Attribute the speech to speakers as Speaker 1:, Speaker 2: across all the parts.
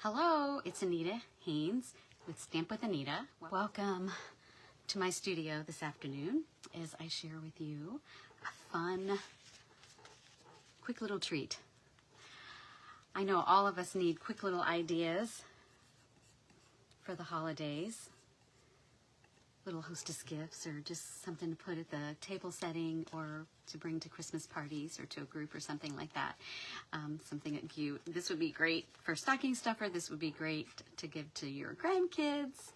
Speaker 1: Hello, it's Anita Haynes with Stamp with Anita. Welcome to my studio this afternoon as I share with you a fun, quick little treat. I know all of us need quick little ideas for the holidays, little hostess gifts or just something to put at the table setting or to bring to Christmas parties or to a group or something like that. Something cute. This would be great for stocking stuffer. This would be great to give to your grandkids,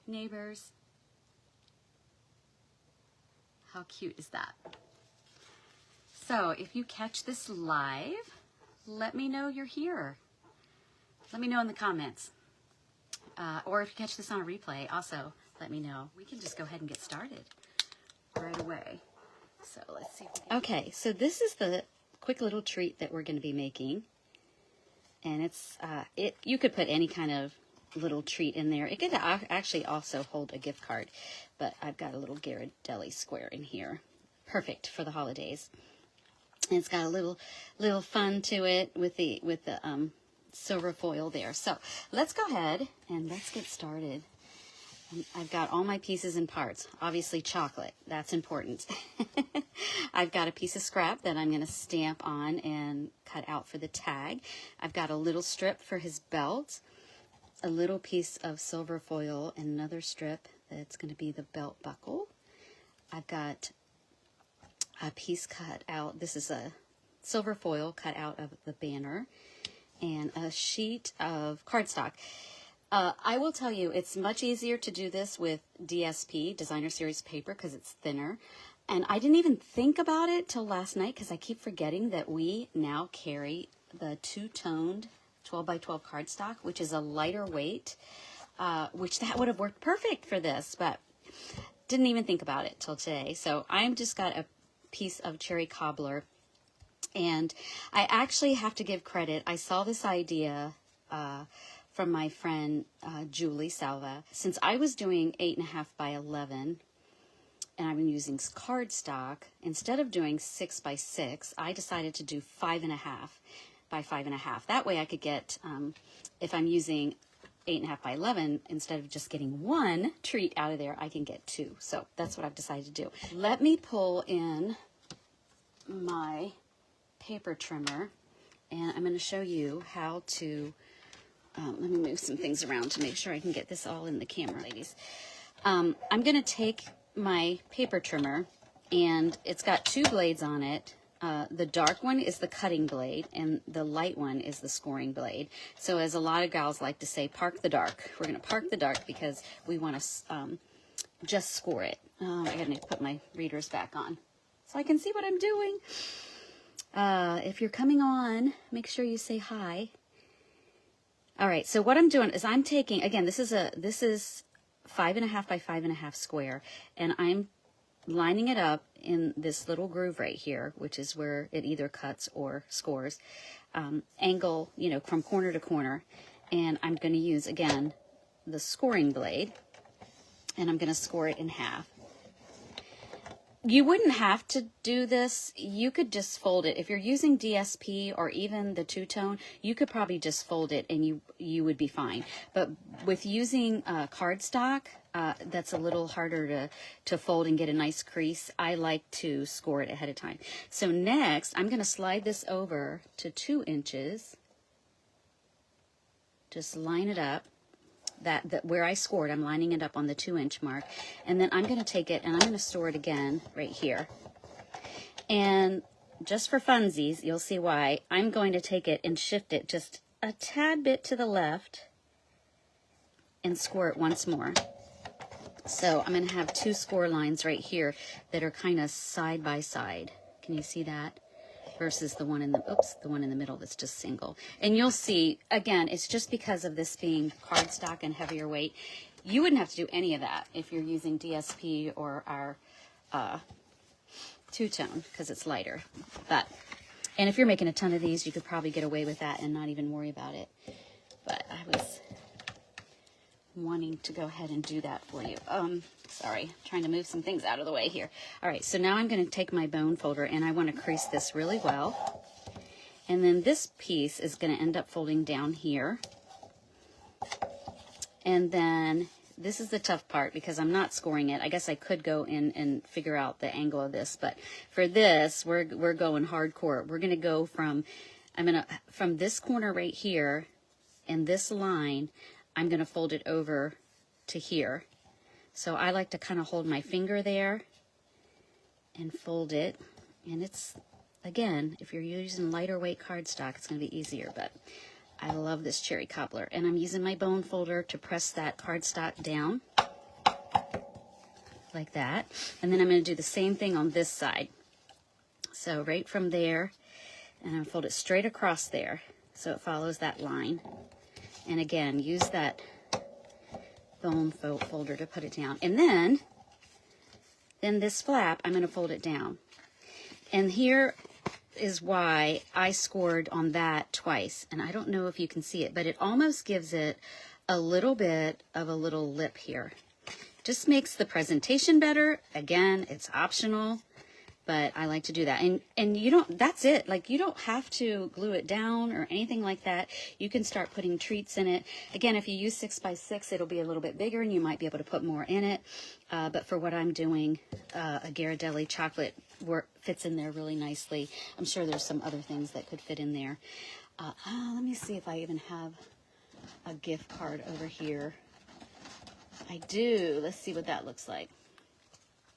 Speaker 1: neighbors. How cute is that? So if you catch this live, let me know you're here. Let me know in the comments. Or if you catch this on a replay, also let me know. We can just go ahead and get started right away. So let's see. Okay, so this is the quick little treat that we're going to be making. And it's, you could put any kind of little treat in there. It could actually also hold a gift card, but I've got a little Ghirardelli square in here. Perfect for the holidays. And it's got a little fun to it with the silver foil there. So let's go ahead and let's get started. I've got all my pieces and parts. Obviously chocolate, that's important. I've got a piece of scrap that I'm going to stamp on and cut out for the tag. I've got a little strip for his belt, a little piece of silver foil, and another strip that's going to be the belt buckle. I've got a piece cut out. This is a silver foil cut out of the banner, and a sheet of cardstock. I will tell you, it's much easier to do this with DSP, Designer Series paper, because it's thinner. And I didn't even think about it till last night because I keep forgetting that we now carry the two-toned 12 by 12 cardstock, which is a lighter weight, which that would have worked perfect for this, but didn't even think about it till today. So I'm just got a piece of cherry cobbler. And I actually have to give credit. I saw this idea from my friend Julie Salva. Since I was doing 8.5 by 11 and I've been using cardstock, instead of doing 6 by 6, I decided to do 5.5 by 5.5. That way I could get, if I'm using 8.5 by 11, instead of just getting one treat out of there, I can get two. So that's what I've decided to do. Let me pull in my paper trimmer, and I'm going to show you how to, let me move some things around to make sure I can get this all in the camera, ladies. I'm going to take my paper trimmer, and it's got two blades on it. The dark one is the cutting blade, and the light one is the scoring blade. So as a lot of gals like to say, park the dark. We're going to park the dark because we want to just score it. I got to put my readers back on so I can see what I'm doing. If you're coming on, make sure you say hi. All right, so what I'm doing is I'm taking, again, this is 5.5 by 5.5 square, and I'm lining it up in this little groove right here, which is where it either cuts or scores, angle, you know, from corner to corner. And I'm going to use, again, the scoring blade, and I'm going to score it in half. You wouldn't have to do this. You could just fold it. If you're using DSP or even the two-tone, you could probably just fold it and you would be fine. But with using cardstock, that's a little harder to fold and get a nice crease. I like to score it ahead of time. So next, I'm going to slide this over to 2 inches. Just line it up. That where I scored, I'm lining it up on the 2-inch mark, and then I'm going to take it and I'm going to store it again right here. And just for funsies, you'll see why, I'm going to take it and shift it just a tad bit to the left and score it once more. So I'm going to have 2 score lines right here that are kind of side by side. Can you see that? Versus the one in the middle that's just single. And you'll see, again, it's just because of this being cardstock and heavier weight. You wouldn't have to do any of that if you're using DSP or our two-tone, because it's lighter. And if you're making a ton of these, you could probably get away with that and not even worry about it. But I was wanting to go ahead and do that for you. Sorry, trying to move some things out of the way here. All right, so now I'm going to take my bone folder and I want to crease this really well. And then this piece is going to end up folding down here. And then this is the tough part because I'm not scoring it. I guess I could go in and figure out the angle of this, but for this, we're going hardcore. We're going to go from, from this corner right here and this line, I'm going to fold it over to here. So I like to kind of hold my finger there and fold it. And it's, again, if you're using lighter weight cardstock, it's going to be easier, but I love this cherry cobbler. And I'm using my bone folder to press that cardstock down like that. And then I'm going to do the same thing on this side. So right from there, and I'm going to fold it straight across there so it follows that line. And again, use that bone folder to put it down. And then this flap, I'm going to fold it down. And here is why I scored on that twice. And I don't know if you can see it, but it almost gives it a little bit of a little lip here. Just makes the presentation better. Again, it's optional, but I like to do that. And you don't, that's it. Like, you don't have to glue it down or anything like that. You can start putting treats in it. Again, if you use 6x6, it'll be a little bit bigger and you might be able to put more in it. But for what I'm doing, a Ghirardelli chocolate fits in there really nicely. I'm sure there's some other things that could fit in there. Let me see if I even have a gift card over here. I do. Let's see what that looks like.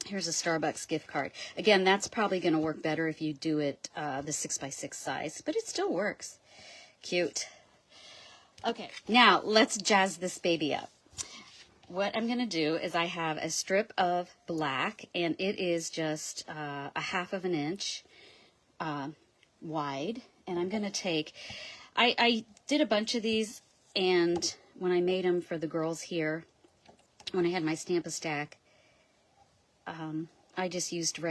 Speaker 1: Here's a Starbucks gift card. Again, that's probably going to work better if you do it the 6x6 size, but it still works. Cute. Okay, now let's jazz this baby up. What I'm going to do is I have a strip of black, and it is just a 1/2 inch wide. And I'm going to take, I did a bunch of these, and when I made them for the girls here, when I had my Stamp-A-Stack, I just used the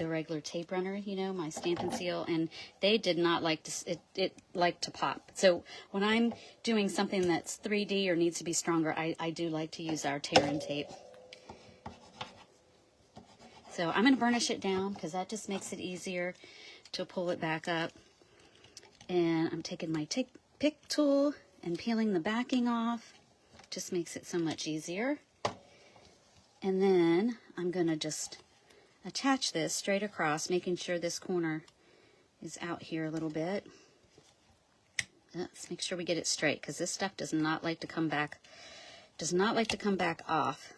Speaker 1: regular tape runner, you know, my Stampin' Seal, and they did not like to, it liked to pop. So when I'm doing something that's 3D or needs to be stronger, I do like to use our tear-in tape. So I'm going to burnish it down because that just makes it easier to pull it back up. And I'm taking my pick tool and peeling the backing off. Just makes it so much easier. And then I'm going to just attach this straight across, making sure this corner is out here a little bit. Let's make sure we get it straight because this stuff does not like to come back, off.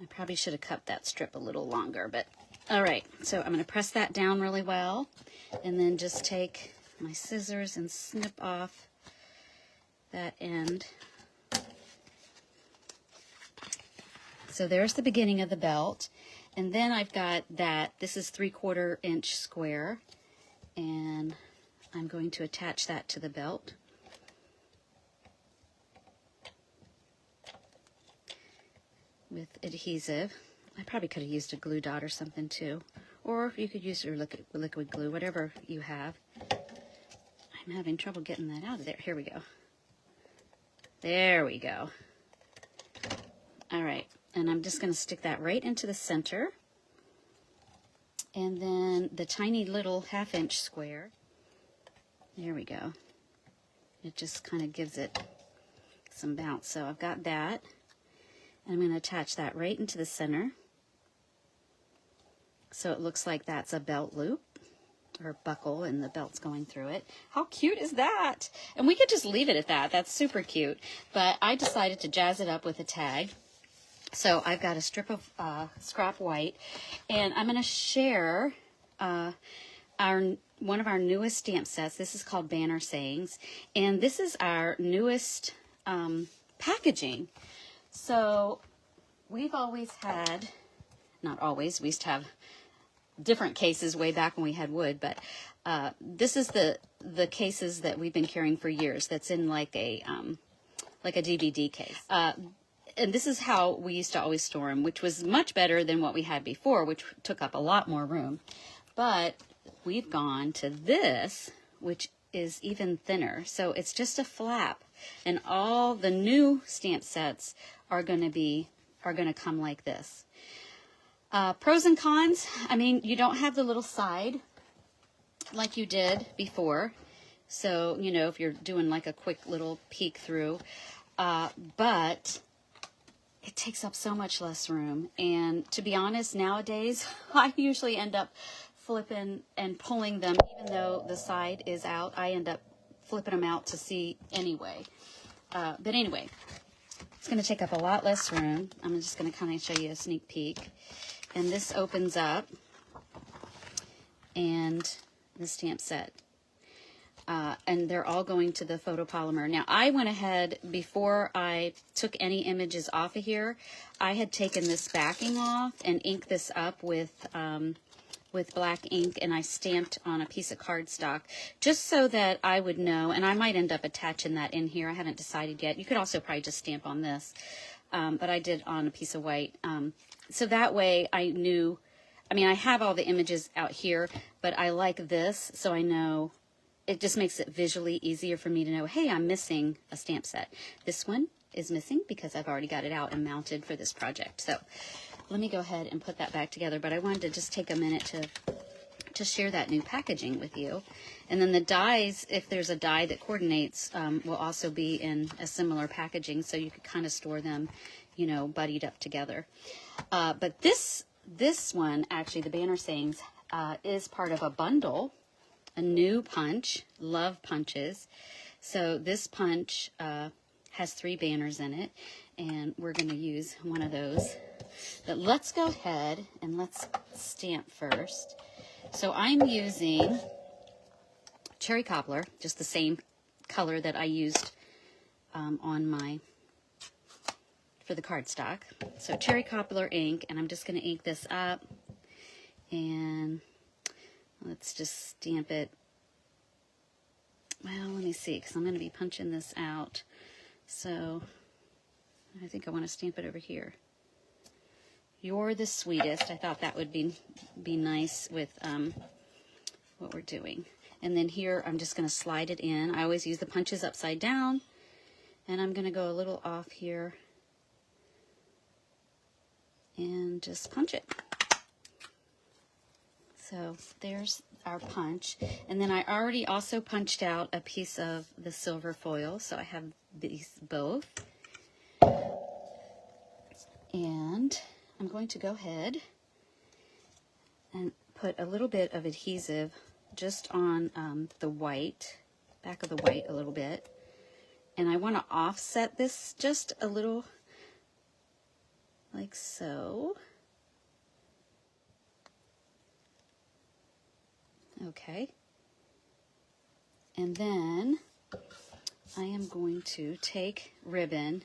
Speaker 1: I probably should have cut that strip a little longer, but all right. So I'm going to press that down really well and then just take my scissors and snip off that end. So there's the beginning of the belt. And then I've got that, this is 3/4 inch square, and I'm going to attach that to the belt. With adhesive. I probably could have used a glue dot or something too. Or you could use your liquid glue, whatever you have. I'm having trouble getting that out of there. Here we go. There we go. All right. And I'm just going to stick that right into the center. And then the tiny little 1/2 inch square. There we go. It just kind of gives it some bounce. So I've got that. And I'm going to attach that right into the center. So it looks like that's a belt loop or buckle and the belt's going through it. How cute is that? And we could just leave it at that. That's super cute. But I decided to jazz it up with a tag. So I've got a strip of scrap white, and I'm going to share one of our newest stamp sets. This is called Banner Sayings, and this is our newest packaging. So we've always had, not always, we used to have different cases way back when we had wood, but this is the cases that we've been carrying for years. That's in like a DVD case. And this is how we used to always store them, which was much better than what we had before, which took up a lot more room. But we've gone to this, which is even thinner. So it's just a flap. And all the new stamp sets are going to come like this. Pros and cons, I mean, you don't have the little side like you did before. So, you know, if you're doing like a quick little peek through, but it takes up so much less room. And to be honest, nowadays, I usually end up flipping and pulling them, even though the side is out, I end up flipping them out to see anyway. But anyway, it's going to take up a lot less room. I'm just going to kind of show you a sneak peek. And this opens up, and the stamp set. And they're all going to the photopolymer. Now, I went ahead, before I took any images off of here, I had taken this backing off and inked this up with black ink, and I stamped on a piece of cardstock just so that I would know, and I might end up attaching that in here. I haven't decided yet. You could also probably just stamp on this, but I did on a piece of white. So that way I knew, I mean, I have all the images out here, but I like this, so I know. It just makes it visually easier for me to know, hey, I'm missing a stamp set. This one is missing because I've already got it out and mounted for this project. So let me go ahead and put that back together. But I wanted to just take a minute to share that new packaging with you. And then the dies, if there's a die that coordinates, will also be in a similar packaging, so you could kind of store them, you know, buddied up together. But this one, actually, the banner sayings, is part of a bundle. A new punch, love punches. So this punch has 3 banners in it, and we're going to use one of those. But let's go ahead and let's stamp first. So I'm using Cherry Cobbler, just the same color that I used on my, for the cardstock. So Cherry Cobbler ink, and I'm just going to ink this up, and let's just stamp it. Well, let me see, because I'm going to be punching this out. So I think I want to stamp it over here. You're the sweetest. I thought that would be nice with what we're doing. And then here, I'm just going to slide it in. I always use the punches upside down. And I'm going to go a little off here and just punch it. So there's our punch. And then I already also punched out a piece of the silver foil, so I have these both. And I'm going to go ahead and put a little bit of adhesive just on the white, back of the white a little bit. And I want to offset this just a little, like so. Okay, and then I am going to take ribbon.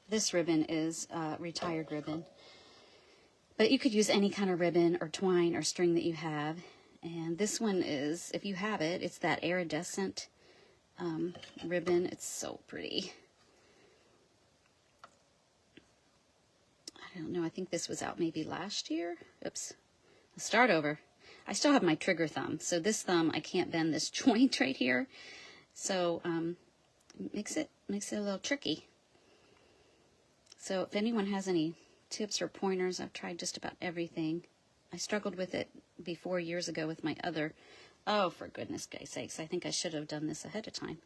Speaker 1: This ribbon is retired ribbon, but you could use any kind of ribbon or twine or string that you have. And this one is, if you have it, it's that iridescent ribbon. It's so pretty. I don't know, I think this was out maybe last year. Oops, I'll start over. I still have my trigger thumb, so this thumb, I can't bend this joint right here, so makes it a little tricky. So if anyone has any tips or pointers, I've tried just about everything. I struggled with it before years ago with my other, oh, for goodness sakes, I think I should have done this ahead of time.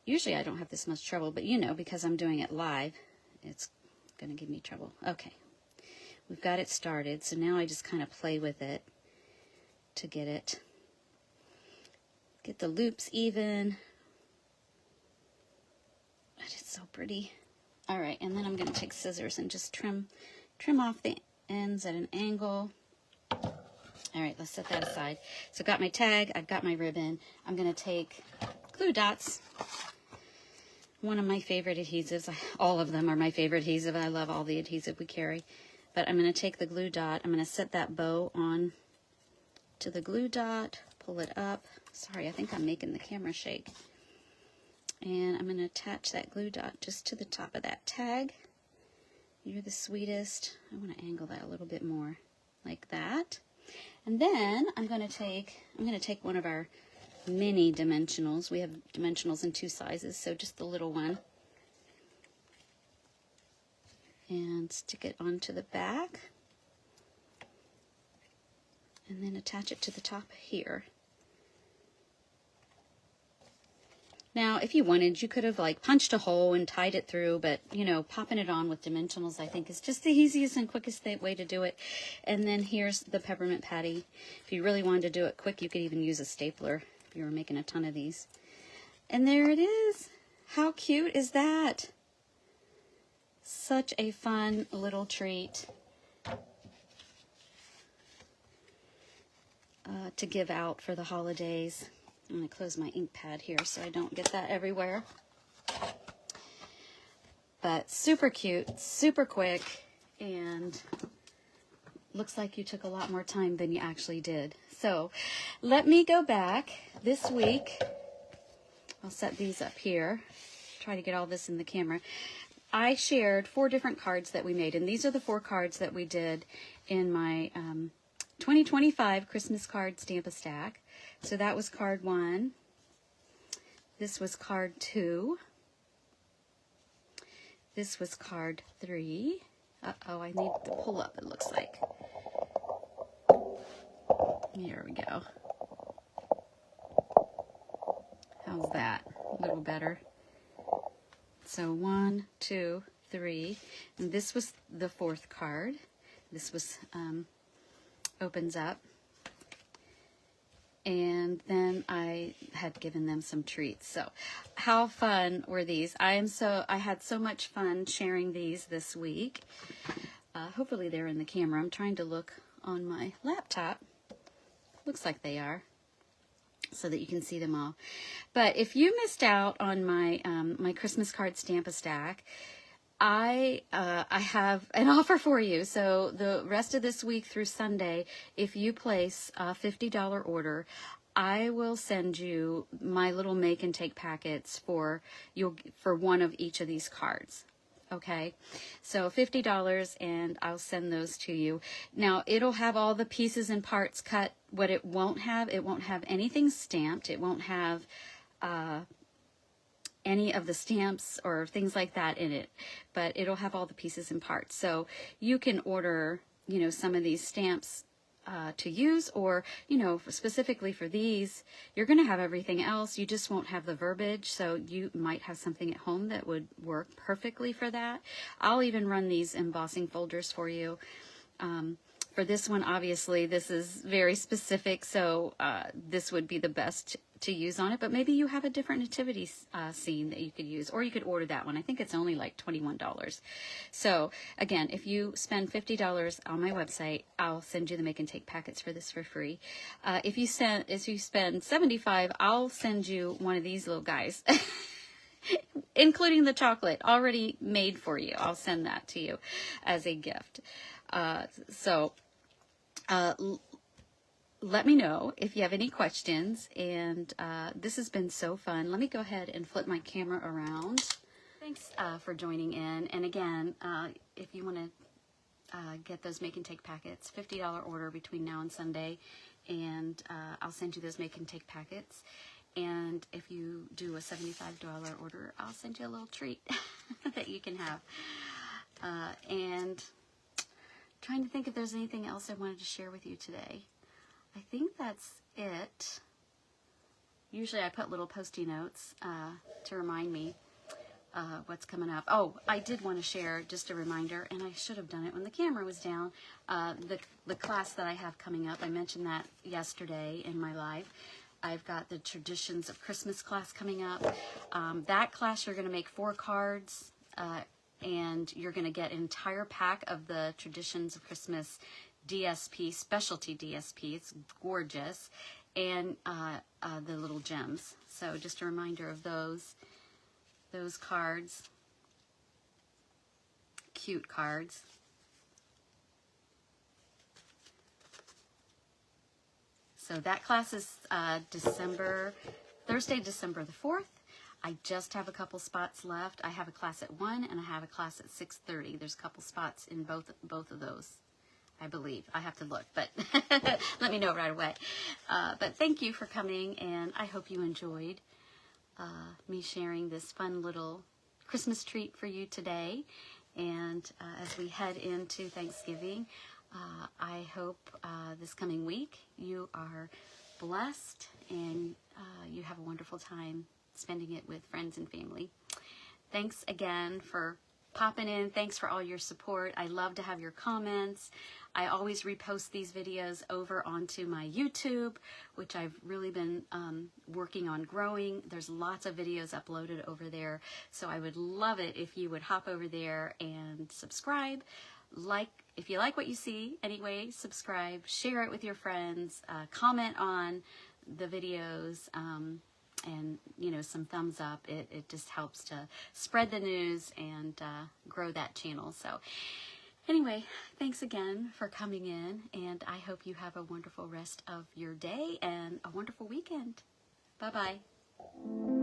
Speaker 1: Usually I don't have this much trouble, but you know, because I'm doing it live, it's going to give me trouble. Okay, we've got it started, so now I just kind of play with it to get the loops even. But it's so pretty. All right, and then I'm going to take scissors and just trim off the ends at an angle. All right, let's set that aside. So I've got my tag, I've got my ribbon. I'm going to take glue dots. One of my favorite adhesives. All of them are my favorite adhesive. I love all the adhesive we carry. But I'm going to take the glue dot. I'm going to set that bow on to the glue dot, pull it up. Sorry, I think I'm making the camera shake. And I'm going to attach that glue dot just to the top of that tag. You're the sweetest. I want to angle that a little bit more, like that. And then I'm going to take one of our mini dimensionals. We have dimensionals in 2 sizes, so just the little one. And stick it onto the back. And then attach it to the top here. Now, if you wanted, you could have like punched a hole and tied it through, but you know, popping it on with dimensionals, I think, is just the easiest and quickest way to do it. And then here's the peppermint patty. If you really wanted to do it quick, you could even use a stapler if you were making a ton of these. And there it is. How cute is that? Such a fun little treat to give out for the holidays. I'm going to close my ink pad here so I don't get that everywhere. But super cute, super quick, and looks like you took a lot more time than you actually did. So let me go back this week. I'll set these up here. Try to get all this in the camera. I shared 4 different cards that we made, and these are the 4 cards that we did in my 2025 Christmas card Stamp-A-Stack. So that was card 1. This was card 2. This was card 3. Uh-oh, I need to pull up, it looks like. Here we go. How's that? A little better. So 1, 2, 3. And this was the 4th card. This was opens up. And then I had given them some treats. So how fun were these? I had so much fun sharing these this week. Hopefully they're in the camera. I'm trying to look on my laptop. Looks like they are, so that you can see them all. But if you missed out on my my Christmas card Stamp-A-Stack, I have an offer for you. So the rest of this week through Sunday, if you place a $50 order, I will send you my little make and take packets for one of each of these cards. Okay, so $50, and I'll send those to you. Now, it'll have all the pieces and parts cut. What it won't have anything stamped. It won't have any of the stamps or things like that in it, but it'll have all the pieces and parts. So you can order, you know, some of these stamps to use, or, you know, specifically for these, you're going to have everything else. You just won't have the verbiage. So you might have something at home that would work perfectly for that. I'll even run these embossing folders for you. For this one, obviously, this is very specific, so this would be the best to use on it, but maybe you have a different nativity scene that you could use, or you could order that one. I think it's only like $21. So again, if you spend $50 on my website, I'll send you the make and take packets for this for free. If you spend $75, I'll send you one of these little guys. Including the chocolate already made for you. I'll send that to you as a gift. Let me know if you have any questions, and this has been so fun. Let me go ahead and flip my camera around. Thanks for joining in, and again, if you want to get those make and take packets, $50 order between now and Sunday, and I'll send you those make and take packets. And if you do a $75 order, I'll send you a little treat that you can have. And trying to think if there's anything else I wanted to share with you today. I think that's it. Usually I put little Post-it notes to remind me what's coming up. Oh, I did want to share just a reminder, and I should have done it when the camera was down. The class that I have coming up, I mentioned that yesterday in my live. I've got the Traditions of Christmas class coming up. That class, you're going to make 4 cards, and you're going to get an entire pack of the Traditions of Christmas DSP, specialty DSP. It's gorgeous. And the little gems. So just a reminder of those cards. Cute cards. So that class is Thursday, December the 4th. I just have a couple spots left. I have a class at 1 and I have a class at 6:30. There's a couple spots in both of those, I believe. I have to look, but let me know right away. But thank you for coming, and I hope you enjoyed me sharing this fun little Christmas treat for you today. And as we head into Thanksgiving, I hope this coming week you are blessed and you have a wonderful time spending it with friends and family. Thanks again for popping in. Thanks for all your support. I love to have your comments. I always repost these videos over onto my YouTube, which I've really been working on growing. There's lots of videos uploaded over there, so I would love it if you would hop over there and subscribe. If you like what you see, anyway, subscribe, share it with your friends, comment on the videos, and some thumbs up. It just helps to spread the news and grow that channel. So anyway, thanks again for coming in, and I hope you have a wonderful rest of your day and a wonderful weekend. Bye-bye.